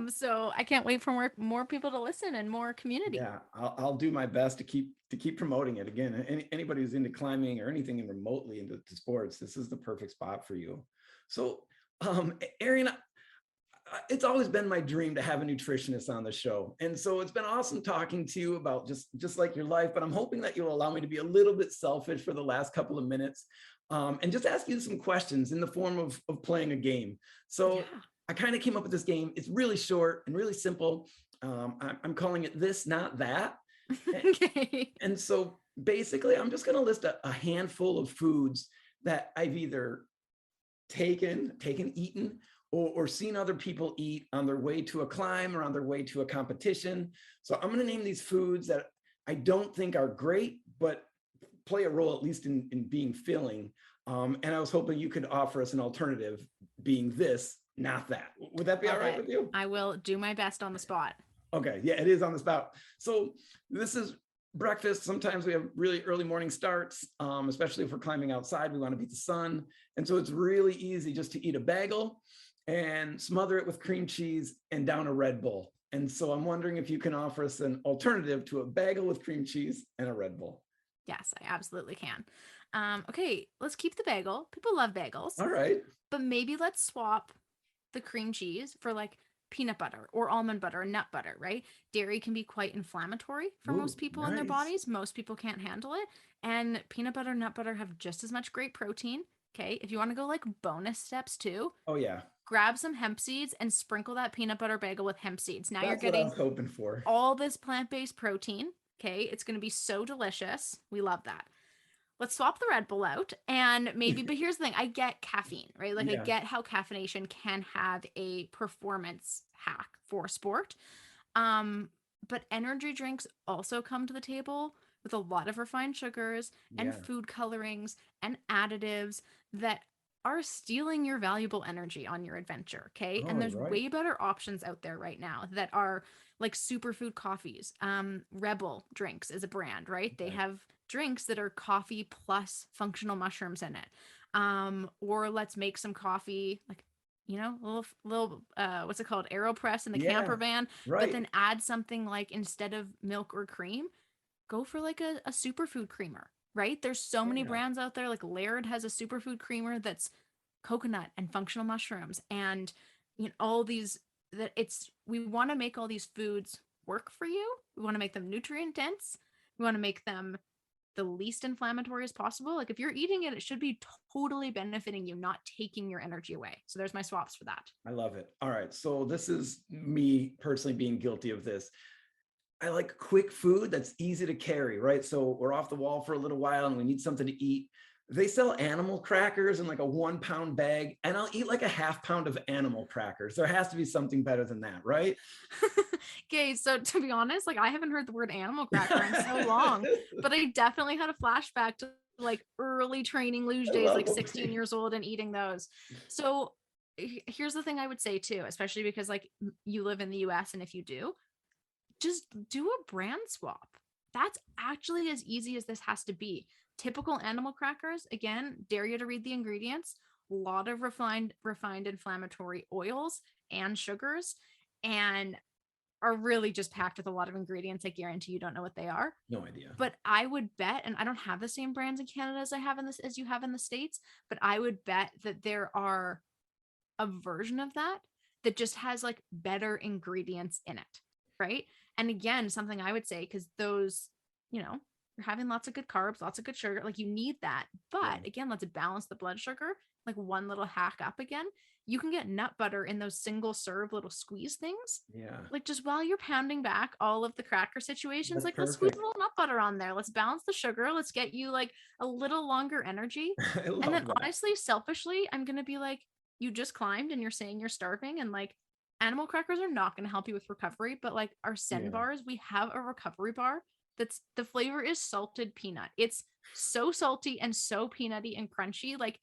So I can't wait for more people to listen and more community. Yeah, I'll do my best to keep promoting it. Again, anybody who's into climbing or anything remotely into sports, this is the perfect spot for you. So, Arianne, it's always been my dream to have a nutritionist on the show. And so it's been awesome talking to you about just like your life, but I'm hoping that you'll allow me to be a little bit selfish for the last couple of minutes, and just ask you some questions in the form of playing a game. So I kind of came up with this game. It's really short and really simple. I'm calling it This, Not That. Okay. And so basically, I'm just going to list a handful of foods that I've either eaten, or seen other people eat on their way to a climb or on their way to a competition. So I'm going to name these foods that I don't think are great, but play a role at least in being filling. And I was hoping you could offer us an alternative, being this, not that. Would that be all right with you? I will do my best on the spot. Okay. Yeah, it is on the spot. So this is breakfast. Sometimes we have really early morning starts, especially if we're climbing outside, we want to beat the sun. And so it's really easy just to eat a bagel and smother it with cream cheese and down a Red Bull. And so I'm wondering if you can offer us an alternative to a bagel with cream cheese and a Red Bull. Yes, I absolutely can. Okay, let's keep the bagel. People love bagels. All right. But maybe let's swap the cream cheese for like peanut butter or almond butter or nut butter, right? Dairy can be quite inflammatory for most people in their bodies. Most people can't handle it. And peanut butter, nut butter have just as much great protein. Okay, if you want to go like bonus steps too. Oh yeah. Grab some hemp seeds and sprinkle that peanut butter bagel with hemp seeds. Now That's you're getting what I was hoping for. all this plant-based protein. Okay, it's going to be so delicious. We love that. Let's swap the Red Bull out and maybe, but here's the thing, I get caffeine, right? Like I get how caffeination can have a performance hack for sport. But energy drinks also come to the table with a lot of refined sugars and food colorings and additives that are stealing your valuable energy on your adventure. Okay. And there's way better options out there right now that are like superfood coffees. Rebel Drinks is a brand, right? They have drinks that are coffee plus functional mushrooms in it. Or let's make some coffee, like, you know, little what's it called? AeroPress in the camper van, but then add something like, instead of milk or cream, go for like a superfood creamer, right? There's so many brands out there. Like Laird has a superfood creamer that's coconut and functional mushrooms, and you know, all these we want to make all these foods work for you. We want to make them nutrient dense. We want to make them the least inflammatory as possible. Like if you're eating it, it should be totally benefiting you, not taking your energy away. So there's my swaps for that. I love it. All right. So this is me personally being guilty of this. I like quick food that's easy to carry, right? So we're off the wall for a little while and we need something to eat. they sell animal crackers in like a 1 pound bag, and I'll eat like a half pound of animal crackers. There has to be something better than that, right? Okay, so to be honest, like I haven't heard the word animal cracker in so long, but I definitely had a flashback to like early training luge I days, love like them. 16 years old and eating those. So here's the thing I would say too, especially because like you live in the US, and if you do, just do a brand swap. That's actually as easy as this has to be. Typical animal crackers, again, dare you to read the ingredients, a lot of refined inflammatory oils and sugars, and are really just packed with a lot of ingredients. I guarantee you don't know what they are. No idea. But I would bet, and I don't have the same brands in Canada as I have in this as you have in the States, but I would bet that there are a version of that that just has like better ingredients in it, right? And again, something I would say, because those, you're having lots of good carbs, lots of good sugar, like you need that. But again, let's balance the blood sugar. Like one little hack up again, you can get nut butter in those single serve little squeeze things. Yeah. Like just while you're pounding back all of the cracker situations, That's like let's squeeze perfect. a little nut butter on there. Let's balance the sugar. Let's get you like a little longer energy. I And then love that. honestly, selfishly, I'm going to be like, you just climbed and you're saying you're starving, and like animal crackers are not going to help you with recovery, but like our Sen Yeah. bars, we have a recovery bar that's the flavor is salted peanut. It's so salty and so peanutty and crunchy. Like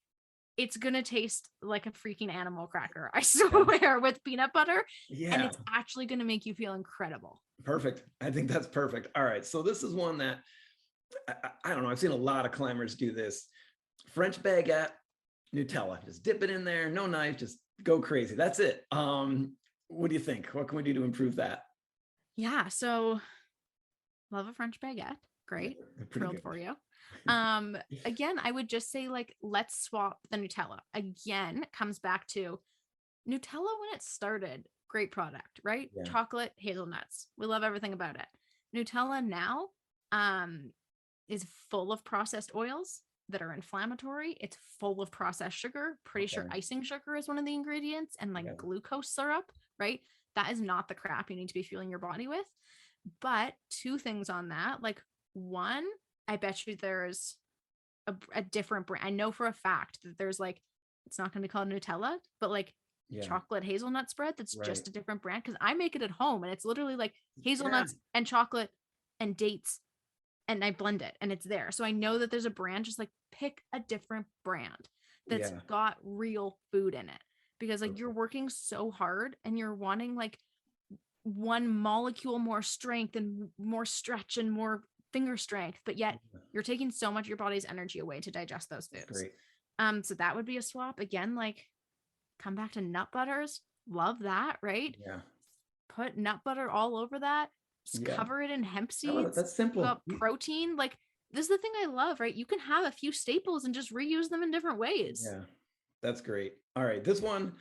it's going to taste like a freaking animal cracker, I swear, with peanut butter. Yeah. And it's actually going to make you feel incredible. Perfect. I think that's perfect. All right. So this is one that I don't know. I've seen a lot of climbers do this. French baguette, Nutella. Just dip it in there. No knife. Just go crazy. That's it. What do you think? What can we do to improve that? Yeah. So love a French baguette. Great. Thrilled for you. Again, I would just say like, let's swap the Nutella. Again, comes back to Nutella when it started, great product, right? Yeah. Chocolate, hazelnuts. We love everything about it. Nutella now is full of processed oils that are inflammatory. It's full of processed sugar. Pretty sure icing sugar is one of the ingredients, and like glucose syrup, right? That is not the crap you need to be fueling your body with. But two things on that. Like one, I bet you there's a different brand. I know for a fact that there's like, it's not going to be called Nutella, but like chocolate hazelnut spread that's just a different brand, because I make it at home and it's literally like hazelnuts and chocolate and dates, and I blend it and it's there. So I know that there's a brand. Just like pick a different brand that's got real food in it, because like you're working so hard and you're wanting like one molecule more strength and more stretch and more finger strength, but yet you're taking so much of your body's energy away to digest those foods. Great. So that would be a swap. Again, like come back to nut butters. Love that, right? Yeah. Put nut butter all over that. Just cover it in hemp seeds. That's simple. Got protein. Like this is the thing I love, right? You can have a few staples and just reuse them in different ways. Yeah, that's great. All right, this one,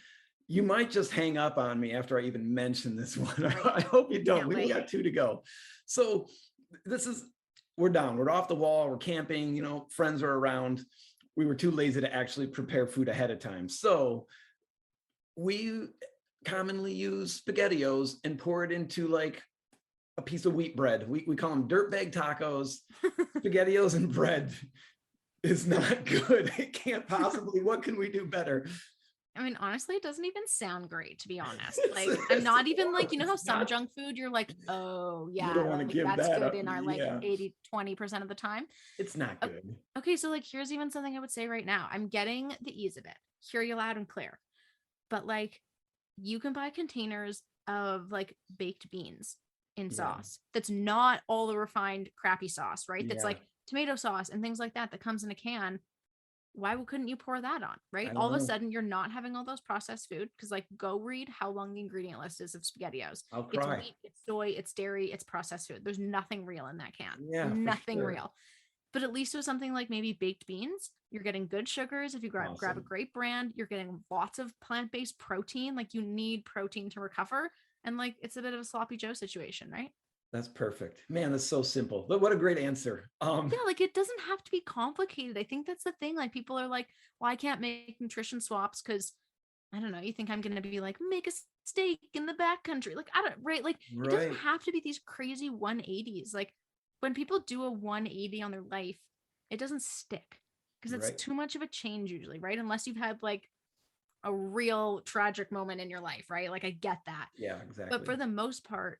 you might just hang up on me after I even mention this one. I hope you don't. We got 2 to go. So this is, we're down. We're off the wall. We're camping. Friends are around. We were too lazy to actually prepare food ahead of time. So we commonly use SpaghettiOs and pour it into like a piece of wheat bread. We call them dirtbag tacos. SpaghettiOs and bread is not good. It can't possibly. What can we do better? I mean, honestly, it doesn't even sound great, to be honest. Like, I'm not even like, how some junk food, you're like, oh, yeah, you don't want to give that's that good up. in our like 80-20% of the time. It's not good. Okay, so like, here's even something I would say right now. I'm getting the ease of it. Hear you loud and clear. But like, you can buy containers of like baked beans in sauce. That's not all the refined crappy sauce, right? That's like tomato sauce and things like that comes in a can. Why couldn't you pour that on, right? All of a sudden you're not having all those processed food, because like go read how long the ingredient list is of SpaghettiOs. It's wheat, it's soy, it's dairy, it's processed food. There's nothing real in that can. Nothing real. But at least with something like maybe baked beans, you're getting good sugars. If you grab a great brand, you're getting lots of plant-based protein. Like you need protein to recover. And like, it's a bit of a sloppy Joe situation, right? That's perfect. Man, that's so simple. What a great answer. Like it doesn't have to be complicated. I think that's the thing. Like people are like, well, I can't make nutrition swaps because I don't know. You think I'm going to be like, make a steak in the backcountry. Like, I don't, right? Like it doesn't have to be these crazy 180s. Like when people do a 180 on their life, it doesn't stick. because it's too much of a change usually, right? Unless you've had like a real tragic moment in your life, right? Like I get that. Yeah, exactly. But for the most part,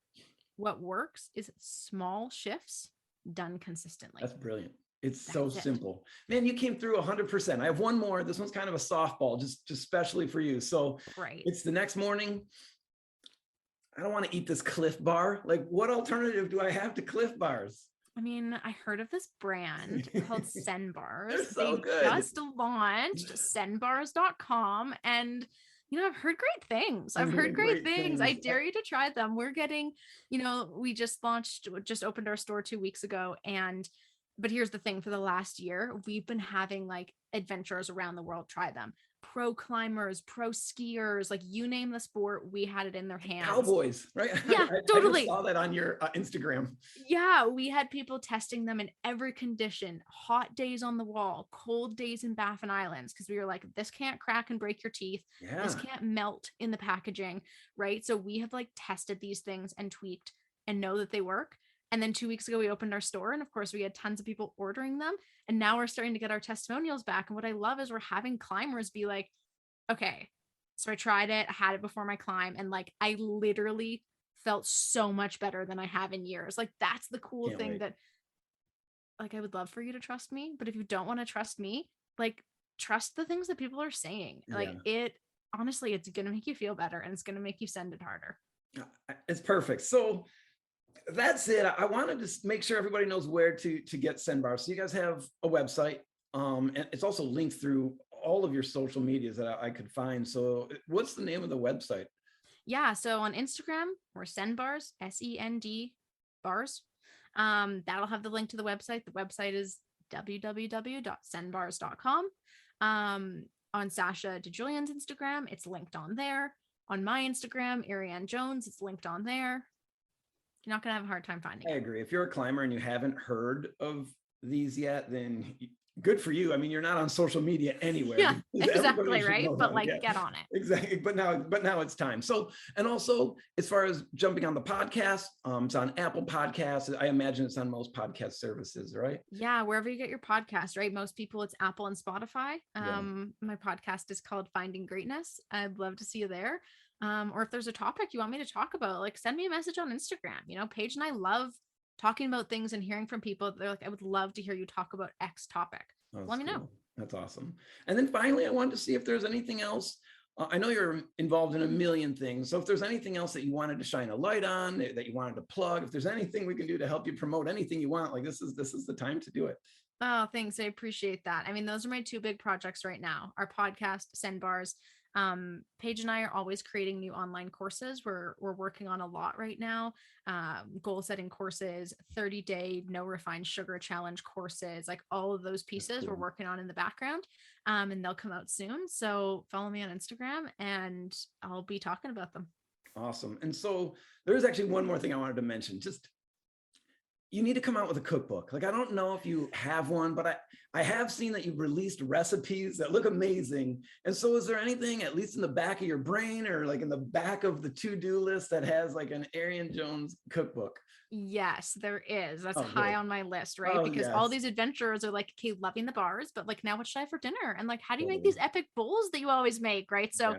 what works is small shifts done consistently. That's brilliant. It's so simple. Man, you came through 100%. I have one more. This one's kind of a softball, just especially for you. So it's the next morning. I don't want to eat this Cliff Bar. Like, what alternative do I have to Cliff Bars? I mean, I heard of this brand called Sen Bars. They're so good. Just launched senbars.com, and I've heard great things. I've heard great things. I dare you to try them. We're getting, we just opened our store 2 weeks ago, but here's the thing, for the last year, we've been having like adventurers around the world try them. Pro climbers, pro skiers, like you name the sport, we had it in their hands. Cowboys, right? Yeah, totally. I saw that on your Instagram. Yeah, we had people testing them in every condition, hot days on the wall, cold days in Baffin Islands, because we were like, this can't crack and break your teeth. Yeah. This can't melt in the packaging, right? So we have like tested these things and tweaked and know that they work. And then 2 weeks ago, we opened our store, and of course we had tons of people ordering them. And now we're starting to get our testimonials back. And what I love is we're having climbers be like, okay, so I tried it, I had it before my climb, and like, I literally felt so much better than I have in years. Like, that's the cool thing that, like, I would love for you to trust me, but if you don't want to trust me, like, trust the things that people are saying. Like, honestly, it's going to make you feel better, and it's going to make you send it harder. It's perfect. So that's it. I wanted to make sure everybody knows where to get Sen Bars. So you guys have a website, and it's also linked through all of your social medias that I could find. So what's the name of the website? Yeah. So on Instagram, we're Sen Bars, SEND bars. That'll have the link to the website. The website is www.senbars.com. On Sasha DeJulian's Instagram, it's linked on there. On my Instagram, Arianne Jones, it's linked on there. You're not going to have a hard time finding it. I agree. If you're a climber and you haven't heard of these yet, then good for you. I mean, you're not on social media anywhere. Yeah, exactly, right? But like, get on it. Exactly. But now it's time. So, and also as far as jumping on the podcast, it's on Apple Podcasts. I imagine it's on most podcast services, right? Yeah, wherever you get your podcast, right? Most people, it's Apple and Spotify. My podcast is called Finding Greatness. I'd love to see you there. Or if there's a topic you want me to talk about, like, send me a message on Instagram. Paige and I love talking about things and hearing from people. They're like, I would love to hear you talk about X topic. Let me know. That's awesome. And then finally, I wanted to see if there's anything else. I know you're involved in a million things. So if there's anything else that you wanted to shine a light on, that you wanted to plug, if there's anything we can do to help you promote anything you want, like this is the time to do it. Oh, thanks. I appreciate that. I mean, those are my two big projects right now. Our podcast, Sen Bars. Paige and I are always creating new online courses. We're working on a lot right now. Goal setting courses, 30-day no refined sugar challenge courses, like all of those pieces we're working on in the background. And they'll come out soon. So follow me on Instagram and I'll be talking about them. Awesome. And so there's actually one more thing I wanted to mention. Just, you need to come out with a cookbook. Like, I don't know if you have one, but I have seen that you've released recipes that look amazing. And so is there anything, at least in the back of your brain or like in the back of the to-do list, that has like an Arianne Jones cookbook? Yes, there is. That's high on my list, right? Because all these adventurers are like, okay, loving the bars, but like, now what should I have for dinner? And like, how do you make these epic bowls that you always make, right? So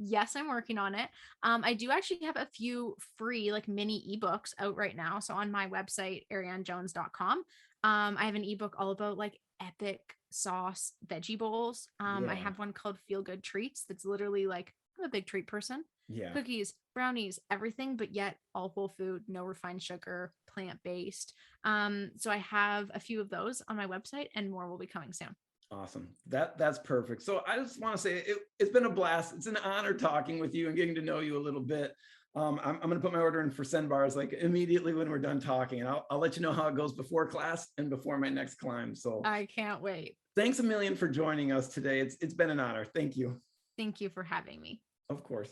yes, I'm working on it. I do actually have a few free like mini ebooks out right now. So on my website, ariannejones.com, I have an ebook all about like epic sauce veggie bowls. I have one called Feel Good Treats. That's literally like, I'm a big treat person. Cookies, brownies, everything, but yet all whole food, no refined sugar, plant-based. So I have a few of those on my website, and more will be coming soon. Awesome. That's perfect. So I just want to say it's been a blast. It's an honor talking with you and getting to know you a little bit. I'm going to put my order in for Sen Bars like immediately when we're done talking, and I'll let you know how it goes before class and before my next climb. So I can't wait. Thanks a million for joining us today. It's been an honor. Thank you. Thank you for having me. Of course.